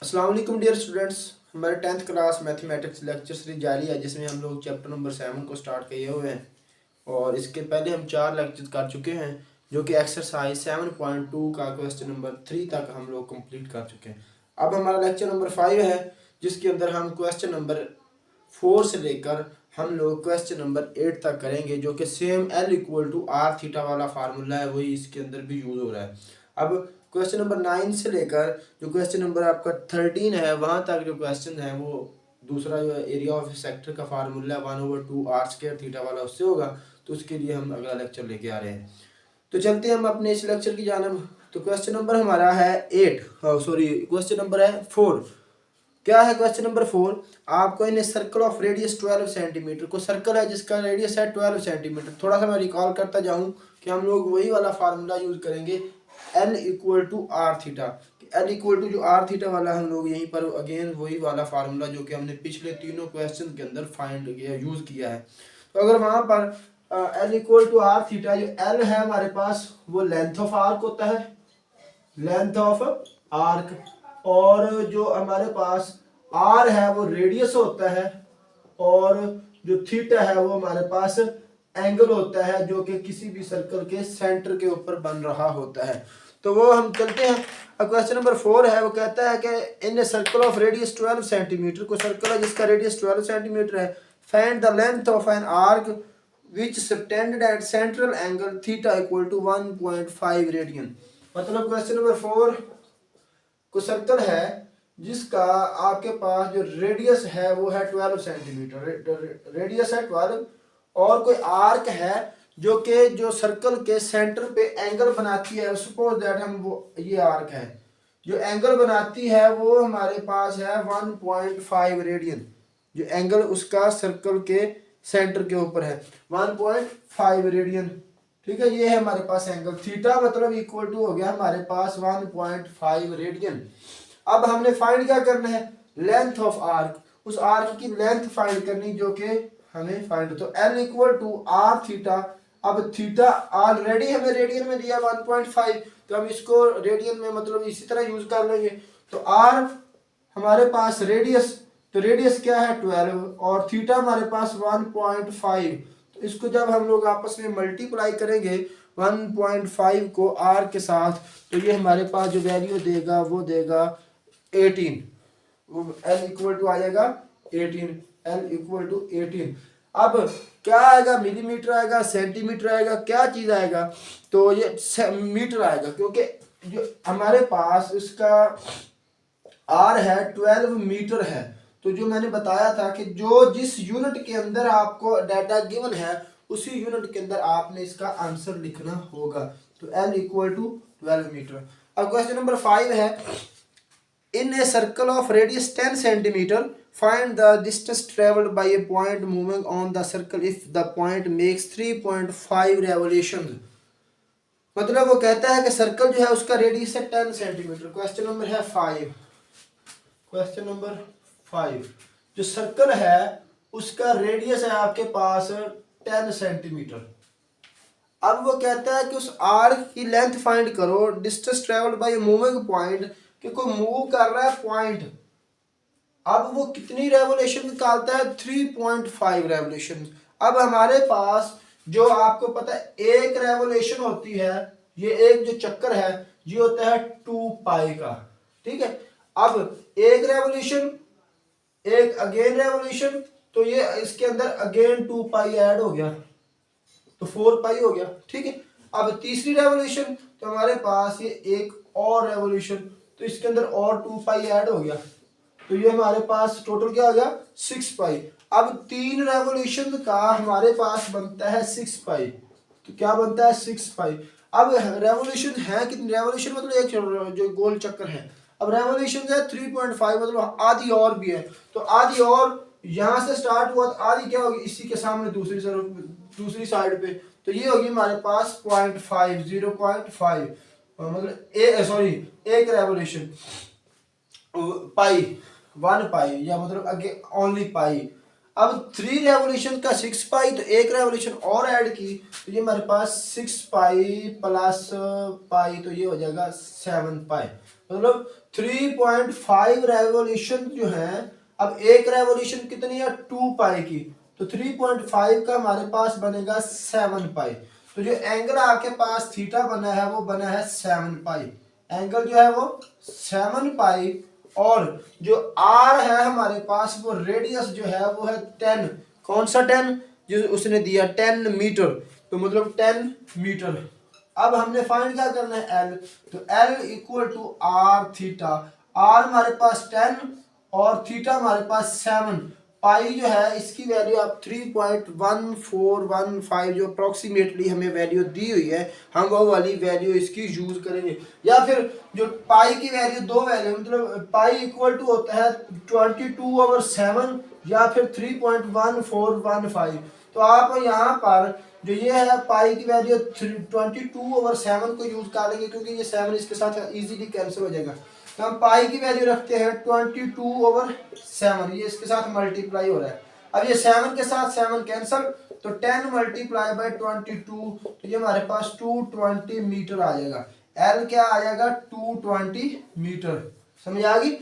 अस्सलाम वालेकुम dear students. हमारे 10th class mathematics lecture series जारी है जिसमें हम लोग चैप्टर नंबर 7 को स्टार्ट किए हुए हैं और इसके पहले हम 4 लेक्चर कर चुके हैं जो कि एक्सरसाइज 7.2 का क्वेश्चन नंबर 3 तक हम लोग कंप्लीट कर चुके हैं। अब हमारा लेक्चर नंबर 5 है जिसके अंदर हम क्वेश्चन नंबर 4 से लेकर हम लोग क्वेश्चन नंबर 8 तक करेंगे जो कि सेम L=r θ वाला फार्मूला है, वही इसके अंदर भी यूज़ हो रहा है। अब क्वेश्चन नंबर 9 से लेकर जो क्वेश्चन नंबर आपका 13 है वहाँ तक जो क्वेश्चन है वो दूसरा जो एरिया ऑफ सेक्टर का फार्मूला 1/2r² θ वाला उससे होगा, तो उसके लिए हम अगला लेक्चर लेके आ रहे हैं। तो चलते हैं हम अपने इस लेक्चर की जानब। तो क्वेश्चन नंबर हमारा है 8, क्वेश्चन नंबर है 4। क्या है क्वेश्चन नंबर 4? आपको इन सर्कल ऑफ रेडियस 12 सेंटीमीटर को सर्कल है जिसका रेडियस है 12 सेंटीमीटर। थोड़ा सा मैं रिकॉल करता जाऊं कि हम लोग वही वाला फार्मूला यूज करेंगे L=r θ। L= जो r θ वाला हम लोग यहीं पर अगेन वही वाला फार्मूला जो कि हमने पिछले तीनों क्वेश्चन के अंदर फाइंड किया यूज किया है। तो अगर वहां पर L=r θ, जो L है हमारे पास वो लेंथ ऑफ आर्क होता है, लेंथ ऑफ आर्क, और जो हमारे पास r है वो रेडियस होता है, और जो थीटा है वो हमारे पास एंगल होता है जो कि किसी भी सर्कल के सेंटर के ऊपर बन रहा होता है। तो वो हम चलते हैं। अब क्वेश्चन नंबर 4 है, वो कहता है कि in a circle of radius 12 centimetre, को सर्कल है जिसका रेडियस 12 सेंटीमीटर है, find the length of an arc which subtended at central angle θ=1.5 radian. मतलब क्वेश्चन नंबर 4 को सर्कल है जिसका आपके पास जो रेडियस है वो है 12 सेंटीमीटर, रेडियस है 12, और कोई आर्क है जो कि जो सर्कल के सेंटर पे एंगल बनाती है। सपोज दैट हम वो ये आर्क है जो एंगल बनाती है वो हमारे पास है 1.5 रेडियन, जो एंगल उसका सर्कल के सेंटर के ऊपर है 1.5 रेडियन। ठीक है, ये है हमारे पास एंगल थीटा, मतलब इक्वल टू हो गया हमारे पास 1.5 रेडियन। अब हमने फाइंड क्या करना है? लेंथ ऑफ आर्क, उस आर्क की लेंथ फाइंड करनी जो कि हमें फाइंड। तो L=r θ। अब थीटा ऑलरेडी हमें रेडियन में दिया 1.5, तो हम इसको रेडियन में मतलब इसी तरह यूज कर लेंगे। तो r हमारे पास रेडियस, तो रेडियस क्या है 12, और थीटा हमारे पास 1.5। तो इसको जब हम लोग आपस में मल्टीप्लाई करेंगे 1.5 को r के साथ, तो ये हमारे पास जो वैल्यू देगा वो देगा 18। वो L= आ जाएगा 18, L=18। अब क्या आएगा? मिलीमीटर आएगा, सेंटीमीटर आएगा, क्या चीज आएगा? तो ये मीटर आएगा, क्योंकि जो हमारे पास इसका r है 12 मीटर है। तो जो मैंने बताया था कि जो जिस यूनिट के अंदर आपको डाटा गिवन है उसी यूनिट के अंदर आपने इसका आंसर लिखना होगा। तो L=12 मीटर। अब क्वेश्चन नंबर 5 है, in a circle of radius 10 centimeter, find the distance traveled by a point moving on the circle if the point makes 3.5 revolutions। मतलब वो कहता है कि सर्कल जो है उसका रेडियस है 10 सेंटीमीटर। क्वेश्चन नंबर है 5। क्वेश्चन नंबर 5, जो सर्कल है उसका रेडियस है आपके पास 10 सेंटीमीटर। अब वो कहता है कि उस आर्क की लेंथ फाइंड करो, distance travelled by moving point, कि कोई मूव कर रहा है पॉइंट। अब वो कितनी रेवोल्यूशन निकालता है? 3.5 रेवोल्यूशन। अब हमारे पास जो आपको पता है एक रेवोल्यूशन होती है, ये एक जो चक्कर है ये होता है 2 पाई का। ठीक है, अब एक रेवोल्यूशन, एक अगेन रेवोल्यूशन, तो ये इसके अंदर अगेन 2 पाई ऐड हो गया तो 4 पाई हो गया। ठीक है, अब तीसरी रेवोल्यूशन, तो हमारे पास ये एक और रेवोल्यूशन, तो इसके अंदर और 2 पाई ऐड हो गया, तो ये हमारे पास टोटल क्या हो गया 6 पाई। अब 3 रेवोल्यूशन का हमारे पास बनता है 6 पाई, तो क्या बनता है 6 पाई। अब रेवोल्यूशन है कितनी? रेवोल्यूशन मतलब एक जो गोल चक्कर है। अब रेवोल्यूशन है 3.5, मतलब आधी और भी है, तो आधी और यहां से स्टार्ट हुआ तो आधी क्या होगी इसी के सामने दूसरी साइड पे, तो ये होगी हमारे पास 0.5, 0.5, मतलब एक रेवोल्यूशन पाई 1 पाई, या मतलब आगे ओनली पाई। अब 3 रेवोल्यूशन का 6 पाई, तो एक रेवोल्यूशन और ऐड की, तो ये हमारे पास 6 पाई प्लस पाई, तो ये हो जाएगा 7 पाई, मतलब 3.5 रेवोल्यूशन जो है, अब एक रेवोल्यूशन कितनी है 2 पाई की, तो 3.5 का हमारे पास बनेगा 7 पाई। तो जो एंगल आपके पास थीटा बना है वो बना है 7 पाई, एंगल जो है वो 7 पाई। और जो आर है हमारे पास वो रेडियस जो है वो है 10, कौन सा 10, जो उसने दिया 10 मीटर, तो मतलब 10 मीटर। अब हमने फाइंड क्या करना है एल, तो L equal to R theta, R हमारे पास 10 और थीटा हमारे पास 7, पाई जो है इसकी वैल्यू आप 3.1415 जो अप्रोक्सीमेटली हमें वैल्यू दी हुई है, हम वो वाली वैल्यू इसकी यूज करेंगे। या फिर जो पाई की वैल्यू, दो वैल्यू मतलब पाई इक्वल टू होता है 22/7 या फिर 3.1415। तो आप यहाँ पर जो ये है पाई की वैल्यू 22/7 को यूज कर लेंगे, क्योंकि ये 7 इसके साथ इजीली कैंसिल हो जाएगा। तो हम पाई की वैल्यू रखते हैं 22/7, ये इसके साथ मल्टीप्लाई हो रहा है। अब ये 7 के साथ 7 कैंसिल, तो 10 मल्टीप्लाई बाई 22, तो ये हमारे पास 220 मीटर आ जाएगा। एल क्या आ जाएगा 220 मीटर। समझ आ गई।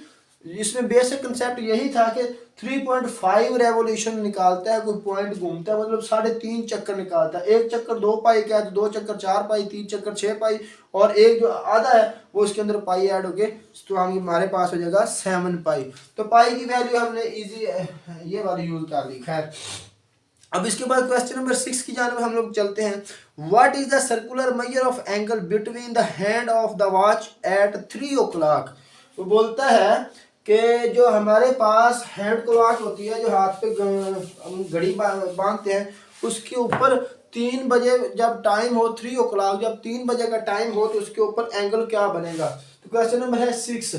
इसमें बेसिक कंसेप्ट यही था कि 3.5 रेवोल्यूशन निकालता है, कोई पॉइंट घूमता है मतलब 3.5 चक्कर निकालता है। एक चक्कर 2 पाई का है तो 2 चक्कर 4 पाई, 3 चक्कर 6 पाई, और एक जो आधा है वो उसके अंदर पाई ऐड होके, तो हम हमारे पास हो जाएगा 7 पाई। तो पाई की वैल्यू हमने इजी ये वाली यूज कर ली। खैर, अब इसके बाद क्वेश्चन नंबर 6 की जानब हम लोग चलते हैं। What is the circular measure of angle between the hand of the watch at 3 o'clock। तो बोलता है कि जो हमारे पास हैंड क्लॉक होती है, जो हाथ पे घड़ी बांधते हैं, उसके ऊपर 3 बजे जब टाइम हो, 3 o'clock जब 3 बजे का टाइम हो, तो उसके ऊपर एंगल क्या बनेगा। तो क्वेश्चन नंबर है 6।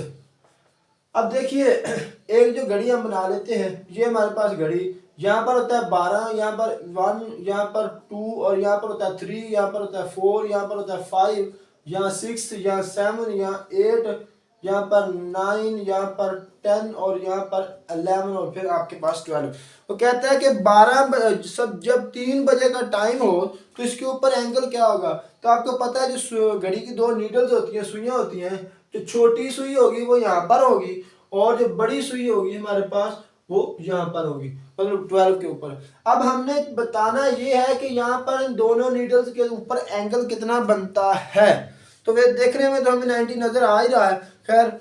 अब देखिए, एक जो घड़ी हम बना लेते हैं, ये हमारे पास घड़ी यहाँ पर होता है 12, यहाँ पर 1, यहाँ पर 2, और यहाँ पर होता है 3, यहाँ पर होता है 4, यहाँ पर होता है 5, यहाँ 6, यहाँ 7, यहाँ 8, यहाँ पर 9, यहाँ पर 10, और यहाँ पर 11, और फिर आपके पास 12। तो कहता है कि 12 सब जब 3 बजे का टाइम हो तो इसके ऊपर एंगल क्या होगा। तो आपको पता है जो घड़ी की 2 नीडल्स होती हैं, सुइयां होती हैं, जो छोटी सुई होगी वो यहाँ पर होगी, और जो बड़ी सुई होगी हमारे पास वो यहाँ पर होगी, मतलब 12 के ऊपर। अब हमने बताना ये है कि यहाँ पर इन दोनों नीडल्स के ऊपर एंगल कितना बनता है। तो वे देखने में तो हमें 90 नजर आ ही रहा है। खैर,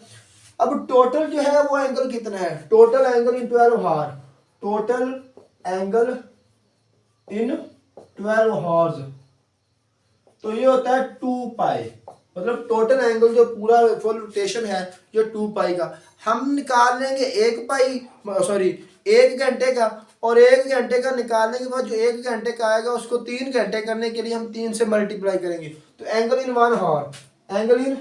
अब टोटल जो है वो एंगल कितना है, टोटल एंगल इन 12 हार, टोटल एंगल इन 12 हॉर्स, तो ये होता है 2 पाई, मतलब टोटल एंगल जो पूरा फुल रोटेशन है ये 2 पाई का। हम निकाल लेंगे 1 पाई, सॉरी 1 घंटे का, और 1 घंटे का निकालने के बाद जो 1 घंटे का आएगा उसको 3 घंटे करने के लिए हम 3 से मल्टीप्लाई करेंगे। तो angle in 1 hour, angle in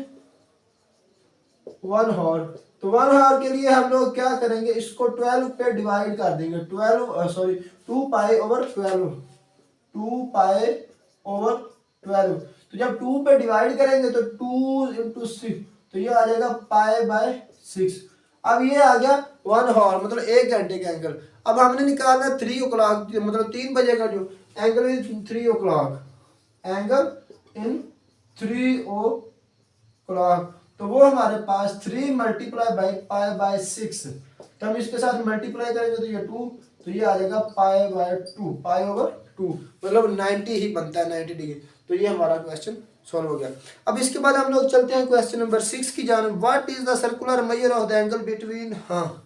1 hour, तो 1 हॉर के लिए हम लोग क्या करेंगे, इसको 12 पे डिवाइड कर देंगे, 2 पाई ओवर 12, 2 पाई ओवर 12। तो जब 2 पे डिवाइड करेंगे तो 2 × 6, तो ये आ जाएगा पाई बाय 6। अब ये आ गया 1 हॉर, मतलब 1 घंटे का एंगल। अब हमने निकालना 3 o'clock, मतलब 3 बजे का जो angle in 3 o'clock, angle in 3 o'clock, तो वो हमारे पास 3 मल्टीप्लाई बाई पाई बाय 6, तो हम इसके साथ मल्टीप्लाई करेंगे तो ये 2, तो ये आ जाएगा पाई बाय 2, पाई ओवर 2, मतलब 90 ही बनता है, 90 डिग्री। तो ये हमारा क्वेश्चन सॉल्व हो गया। अब इसके बाद हम लोग चलते हैं क्वेश्चन नंबर 6 की जानब। What is the circular measure of the angle between, हाँ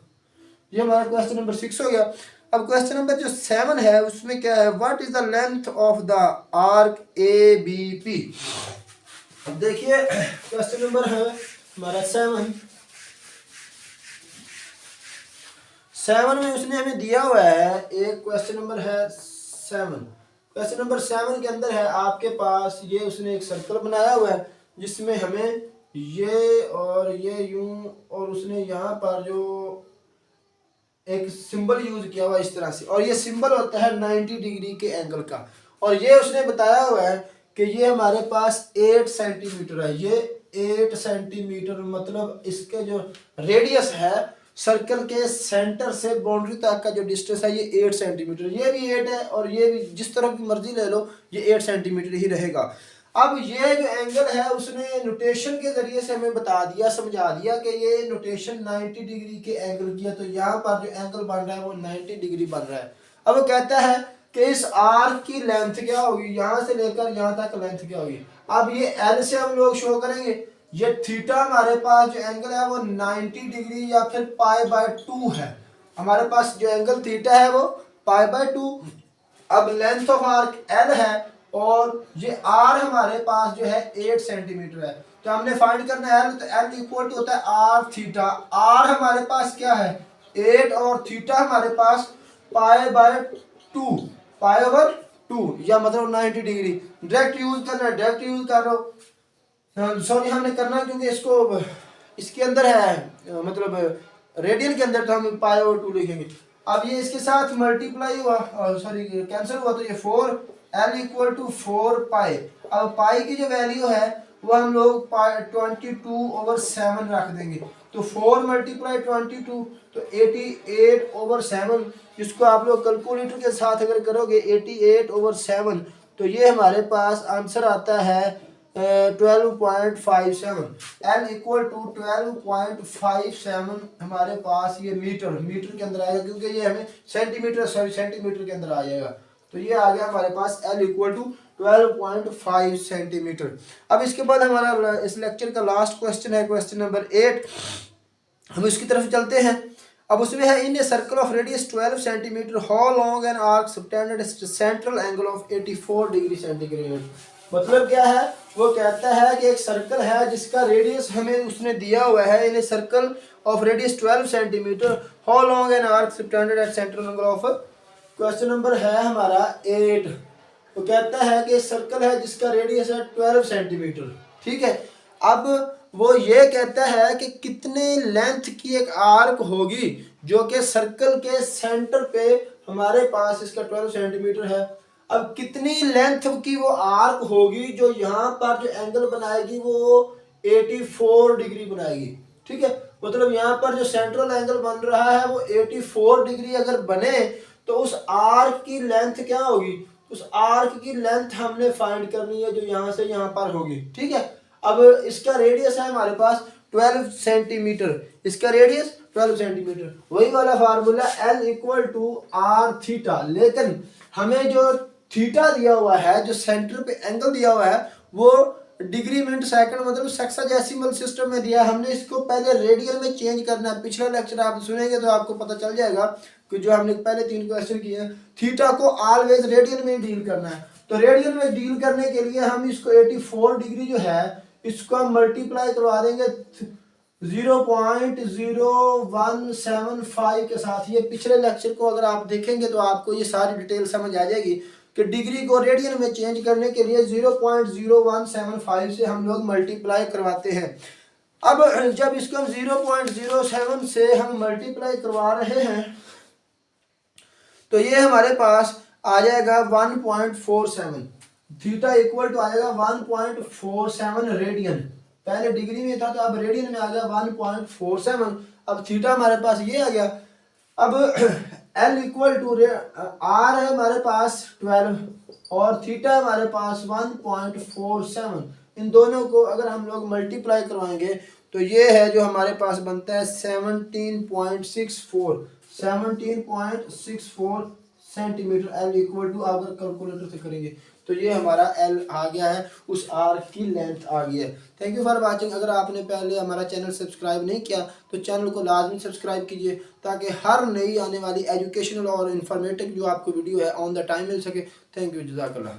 ये हमारा क्वेश्चन नंबर 6 हो गया। अब क्वेश्चन नंबर जो 7 है उसमें क्या है, what is the length of the arc A B P. अब देखिए क्वेश्चन नंबर है हमारा 7 में उसने हमें दिया हुआ है एक क्वेश्चन नंबर है 7। क्वेश्चन नंबर 7 के अंदर है आपके पास, ये उसने एक सर्कल बनाया हुआ है जिसमें हमें ये और ये यूं, और उसने यहाँ पर जो एक सिंबल यूज किया हुआ इस तरह से, और ये सिंबल होता है 90 डिग्री के एंगल का। और ये उसने बताया हुआ है कि ये हमारे पास 8 सेंटीमीटर है, ये 8 सेंटीमीटर, मतलब इसके जो रेडियस है सर्कल के सेंटर से बाउंड्री तक का जो डिस्टेंस है ये 8 सेंटीमीटर, ये भी 8 है, और ये भी जिस तरह की मर्जी ले लो ये 8 सेंटीमीटर ही रहेगा। अब ये जो एंगल है उसने नोटेशन के जरिए से हमें बता दिया, समझा दिया कि ये नोटेशन 90 डिग्री के एंगल की है। तो यहाँ पर जो एंगल बन रहा है वो 90 डिग्री बन रहा है। अब वो कहता है कि इस आर्क की लेंथ क्या होगी, यहाँ से लेकर यहाँ तक लेंथ क्या होगी। अब ये एल से हम लोग शो करेंगे, ये थीटा हमारे पास जो एंगल है वो 90 डिग्री या फिर π/2 है। हमारे पास जो एंगल थीटा है वो π/2। अब लेंथ ऑफ आर्क एल है और ये आर हमारे पास जो है 8 सेंटीमीटर है। तो हमने फाइंड करना है एल, तो एल इक्वल टू होता है आर थीटा। आर हमारे पास क्या है 8 और थीटा हमारे पास π/2, π/2 या मतलब 90 डिग्री। डायरेक्ट यूज करना है, डायरेक्ट यूज कर लो। सॉरी हमने करना क्योंकि इसको इसके अंदर है मतलब रेडियन के अंदर, तो हम π/2 लिखेंगे। अब ये इसके साथ मल्टीप्लाई हुआ, सॉरी कैंसिल हुआ, तो ये 4 एल इक्वल टू 4 पाई। अब पाई की जो वैल्यू है वो हम लोग 22/7 रख देंगे। तो 4 मल्टीप्लाई 22 तो 88/7। इसको आप लोग कैलकुलेटर के साथ अगर करोगे 88/7 तो ये हमारे पास आंसर आता है 12.57। एल इक्वल टू 12.57 हमारे पास ये मीटर के अंदर आएगा, क्योंकि ये हमें सेंटीमीटर के अंदर आ जाएगा। तो ये आ गया हमारे पास एल इक्वल टू 12.5 सेंटीमीटर। अब इसके बाद हमारा इस लेक्चर का लास्ट क्वेश्चन है, क्वेश्चन नंबर 8। हम इसकी तरफ चलते हैं। अब उसमें है in a circle of radius 12 centimetre how long an arc subtended central angle of 84 degree centigrade. मतलब क्या है, वो कहता है कि एक सर्कल है जिसका रेडियस हमें उसने दिया हुआ है in a circle of radius 12 centimetre how long an arc subtended at central angle of, question number है हमारा 8। वो कहता है कि सर्कल है जिसका रेडियस है 12 सेंटीमीटर, ठीक है। अब वो ये कहता है कि कितने लेंथ की एक आर्क होगी जो कि सर्कल के सेंटर पे हमारे पास इसका 12 सेंटीमीटर है। अब कितनी लेंथ की वो आर्क होगी जो यहाँ पर जो एंगल बनाएगी वो 84 डिग्री बनाएगी, ठीक है। मतलब यहाँ पर जो सेंट्रल एंगल बन रहा है वो 84 डिग्री अगर बने तो उस आर्क की लेंथ क्या होगी, उस आर्क की लेंथ हमने फाइंड करनी है जो यहाँ से यहाँ पर होगी, ठीक है। अब इसका रेडियस है हमारे पास 12 सेंटीमीटर, इसका रेडियस 12 सेंटीमीटर, वही वाला formula L equal to R theta. लेकिन हमें जो थीटा दिया हुआ है, जो सेंटर पे एंगल दिया हुआ है वो डिग्री मिनट सेकंड मतलब सेक्साडेसिमल सिस्टम में दिया। हमने इसको पहले रेडियन में चेंज करना है। पिछला लेक्चर आप सुनेंगे तो आपको पता चल जाएगा कि जो हमने पहले 3 क्वेश्चन किए हैं, थीटा को ऑलवेज रेडियन में डील करना है। तो रेडियन में डील करने के लिए हम इसको 84 डिग्री जो है इसको हम मल्टीप्लाई करवा देंगे 0.0175 के साथ। ये पिछले लेक्चर को अगर आप देखेंगे तो आपको ये सारी डिटेल समझ आ जाएगी कि डिग्री को रेडियन में चेंज करने के लिए 0.0175 से हम लोग मल्टीप्लाई करवाते हैं। अब जब इसको हम 0.07 से हम मल्टीप्लाई करवा रहे हैं तो ये हमारे पास आ जाएगा 1.47। थीटा इक्वल टू आएगा 1.47 रेडियन। पहले डिग्री में था तो अब रेडियन में आ गया 1.47। अब थीटा हमारे पास ये आ गया। अब एल इक्वल टू आर है हमारे पास 12 और थीटा हमारे पास 1.47। इन दोनों को अगर हम लोग मल्टीप्लाई करवाएंगे तो ये है जो हमारे पास बनता है 17.64 सेंटीमीटर। एल इक्वल टू अगर कैलकुलेटर से करेंगे तो ये हमारा एल आ गया है, उस आर्क की लेंथ आ गई है। Thank you for watching. अगर आपने पहले हमारा चैनल सब्सक्राइब नहीं किया तो चैनल को लाजमी सब्सक्राइब कीजिए ताकि हर नई आने वाली एजुकेशनल और इन्फॉर्मेटिव जो आपको वीडियो है ऑन द टाइम मिल सके। थैंक यू, जज़ाकल्लाह।